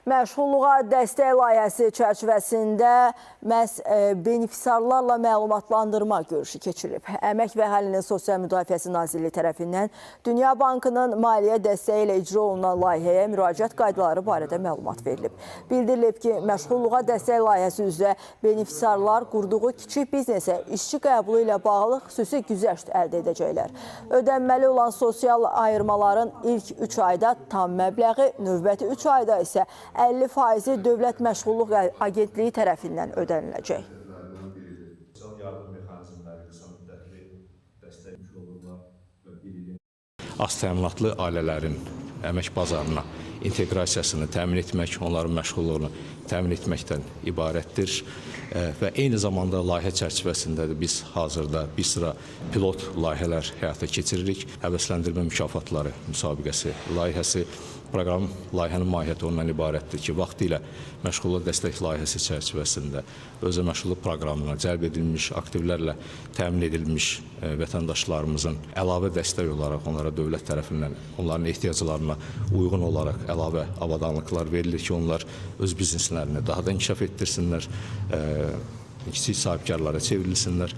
Məşğulluğa dəstək layihəsi çərçivəsində məhz benefisiarlarla məlumatlandırma görüşü keçirilib. Əmək və Əhalinin Sosial Müdafiəsi Nazirliyi tərəfindən Dünya Bankının maliyyə dəstəyi ilə icra olunan layihəyə müraciət qaydaları barədə məlumat verilib. Bildirilib ki, məşğulluğa dəstək layihəsi üzrə benefisiarlar qurduğu kiçik biznesə işçi qəbulu ilə bağlı xüsusi güzəşt əldə edəcəklər. Ödənməli olan sosial ayırmaların ilk 3 ayda tam məbləği, növbəti 3 ayda isə 50% Dövlət Məşğulluq Agentliyi tərəfindən ödəniləcək. Yardım mexanizmləri qısa müddətli dəstək olurlar və bir ilin az təminatlı ailələrin əmək bazarına inteqrasiyasını təmin etmək, onların məşğulluğunu təmin etməkdən ibarətdir və eyni zamanda layihə çərçivəsində də biz hazırda bir sıra pilot layihələr həyata keçiririk. Həvəsləndirmə mükafatları müsabiqəsi layihəsi, proqram layihənin mahiyyəti ondan ibarətdir ki, vaxtilə məşğulluq dəstək layihəsi çərçivəsində özə məşğulluq proqramına cəlb edilmiş, aktivlərlə təmin edilmiş vətəndaşlarımızın əlavə dəstək olaraq onlara dövlət tərəfindən onların ehtiyaclarına uyğun olaraq əlavə avadanlıqlar verilir ki, onlar öz bizneslərini daha da inkişaf etdirsinlər, kiçik sahibkarlara çevrilsinlər.